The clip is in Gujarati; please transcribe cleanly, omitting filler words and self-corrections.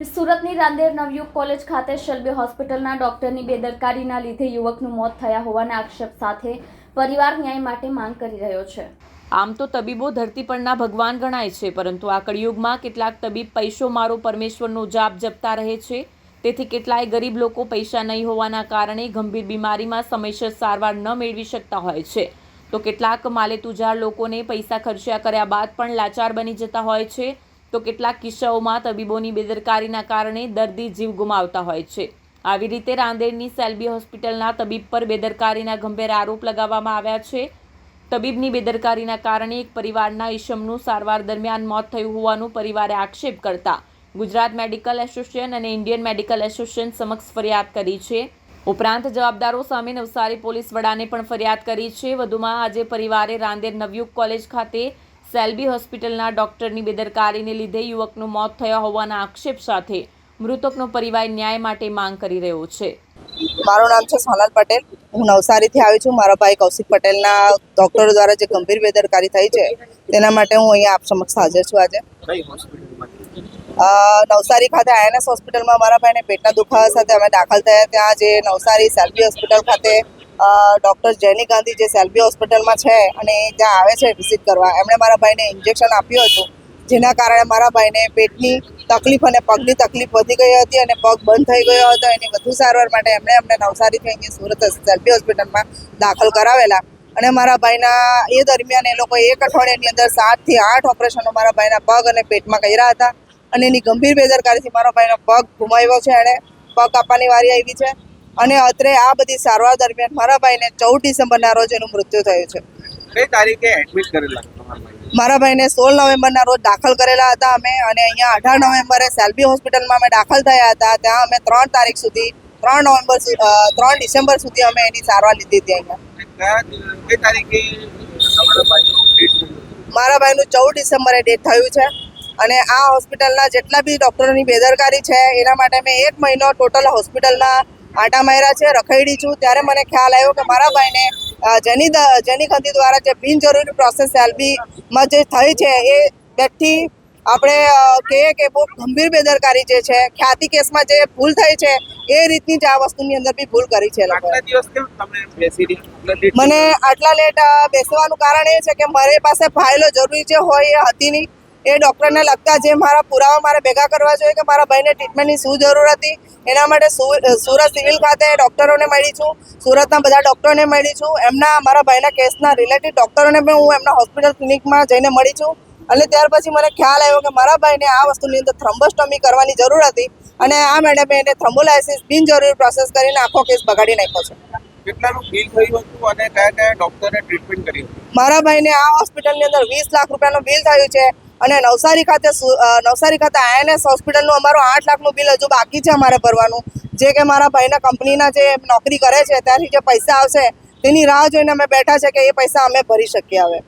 સુરતની રાંદેર નવયુગ કોલેજ ખાતે શેલ્બી હોસ્પિટલના ડોક્ટરની બેદરકારીના લીધે યુવકનું મોત થયા હોવાના આક્ષેપ સાથે પરિવાર ન્યાય માટે માંગ કરી રહ્યો છે। આમ તો તબીબો ધરતી પરના ભગવાન ગણાય છે, પરંતુ આ કળિયુગમાં કેટલાક તબીબ પૈસો મારો પરમેશ્વરનો જાપ જપતા રહે છે। તેથી કેટલાય ગરીબ લોકો પૈસા નહીં હોવાના કારણે ગંભીર બીમારીમાં સમયસર સારવાર ન મેળવી શકતા હોય છે, તો કેટલાક માલેતુજાર લોકોને પૈસા ખર્ચ્યા કર્યા બાદ પણ લાચાર બની જતા હોય છે, તો કેટલાક કિસ્સાઓમાં તબીબોની બેદરકારીના કારણે દર્દી જીવ ગુમાવતા હોય છે। આવી રીતે રાંદેરની શેલ્બી હોસ્પિટલના તબીબ પર બેદરકારીના ગંભીર આરોપ લગાવવામાં આવ્યા છે। તબીબની બેદરકારીના કારણે એક પરિવારના ઈસમનું સારવાર દરમિયાન મોત થયું હોવાનું પરિવારે આક્ષેપ કરતા ગુજરાત મેડિકલ એસોસિએશન અને ઇન્ડિયન મેડિકલ એસોસિએશન સમક્ષ ફરિયાદ કરી છે। ઉપરાંત જવાબદારો સામે નવસારી પોલીસ વડાને પણ ફરિયાદ કરી છે। વધુમાં આજે પરિવારે રાંદેર નવયુગ કોલેજ ખાતે શેલ્બી હોસ્પિટલના ડોક્ટરની બેદરકારીને લીધે યુવકનું મોત થયા હોવાના આક્ષેપ સાથે મૃતકનો પરિવાર ન્યાય માટે માંગ કરી રહ્યો છે। મારું નામ છે સોનલ પટેલ। હું નવસારીથી આવી છું। મારા ભાઈ કૌશિક પટેલના ડોક્ટરો દ્વારા જે ગંભીર બેદરકારી થઈ છે તેના માટે હું અહીંયા આપ સમક્ષ હાજર છું। આજે નવસારી ખાતે INS હોસ્પિટલમાં મારા ભાઈને પેટના દુખાવા સાથે અમે દાખલ થયા। ત્યાં જે નવસારી શેલ્બી હોસ્પિટલ ખાતે ડૉક્ટર જેની ગાંધી જે શેલ્બી હોસ્પિટલમાં છે અને ત્યાં આવે છે વિઝિટ કરવા, એમણે મારા ભાઈને ઇન્જેક્શન આપ્યું હતું, જેના કારણે મારા ભાઈને પેટની તકલીફ અને પગની તકલીફ વધી ગઈ હતી અને પગ બંધ થઈ ગયો હતો। એની વધુ સારવાર માટે એમણે અમને નવસારીથી અહીંયા સુરત શેલ્બી હોસ્પિટલમાં દાખલ કરાવેલા અને મારા ભાઈના એ દરમિયાન એ લોકો એક અઠવાડિયાની અંદર 7 થી 8 ઓપરેશનો મારા ભાઈના પગ અને પેટમાં કર્યા હતા અને એની ગંભીર બેદરકારીથી મારા ભાઈનો પગ ગુમાવ્યો છે। એણે પગ કાપવાની વારી આવી છે અને અત્રે આ બધી સારવાર દરમિયાન મારા ભાઈને 14 ડિસેમ્બરના રોજ એનું મૃત્યુ થયું છે। કઈ તારીખે એડમિટ કરેલા મારા ભાઈને 16 નવેમ્બરના રોજ દાખલ કરેલા હતા અમે, અને અહીંયા 18 નવેમ્બરે શેલ્બી હોસ્પિટલમાં અમે દાખલ થયા હતા। ત્યાં અમે 3 તારીખ સુધી 3 ડિસેમ્બર સુધી અમે એની સારવાર લીધી હતી। અહીંયા કઈ તારીખે મારા ભાઈનું 14 ડિસેમ્બરે ડેથ થયું છે અને આ હોસ્પિટલના જેટલા બી ડૉક્ટરોની બેદરકારી છે એના માટે મેં 1 મહિનો ટોટલ હોસ્પિટલમાં આંટા માર્યા છે, રખડી છું। ત્યારે મને ખ્યાલ આવ્યો કે મારા ભાઈને જેની ગાંધી દ્વારા જે બિનજરૂરી પ્રોસેસ શેલ્બીમાં જે થઈ છે એ વ્યક્તિ આપણે કહીએ કે બહુ ગંભીર બેદરકારી જે છે, ખ્યાતિ કેસમાં જે ભૂલ થઈ છે એ રીતની જ આ વસ્તુની અંદર બી ભૂલ કરી છે મને આટલા લેટ બેસવાનું કારણ એ છે કે મારી પાસે ફાઇલો જરૂરી જે હોય એ હતી નહીં। એ ડૉક્ટરને લગતા જે મારા પુરાવા મારે ભેગા કરવા જોઈએ કે મારા ભાઈને ટ્રીટમેન્ટની શું જરૂર હતી, એના માટે સુરત સિવિલ ખાતે ડૉક્ટરોને મળી છું, સુરતના બધા ડૉક્ટરોને મળી છું, એમના મારા ભાઈના કેસના રિલેટેડ ડૉક્ટરોને પણ હું એમના હોસ્પિટલ ક્લિનિકમાં જઈને મળી છું। અને ત્યાર પછી મને ખ્યાલ આવ્યો કે મારા ભાઈને આ વસ્તુની અંદર થ્રોમ્બોસ્ટોમી કરવાની જરૂર હતી અને આ મેડમે એને થ્રોમ્બોલાઇસિસ બિનજરૂરી પ્રોસેસ કરીને આખો કેસ બગાડી નાખ્યો છે। કેટલાનું બિલ થયું હતું અને કયા ડોક્ટરે ટ્રીટમેન્ટ કરી હતી? મારા ભાઈને આ હોસ્પિટલની અંદર 20 લાખ રૂપિયાનું બિલ થયું છે અને નવસારી ખાતે INS હોસ્પિટલનું અમારું 8 લાખનું બિલ હજુ બાકી છે અમારે ભરવાનું, જે કે મારા ભાઈના કંપનીના જે નોકરી કરે છે ત્યાંથી જે પૈસા આવશે તેની રાહ જોઈને અમે બેઠા છે કે એ પૈસા અમે ભરી શકીએ હવે।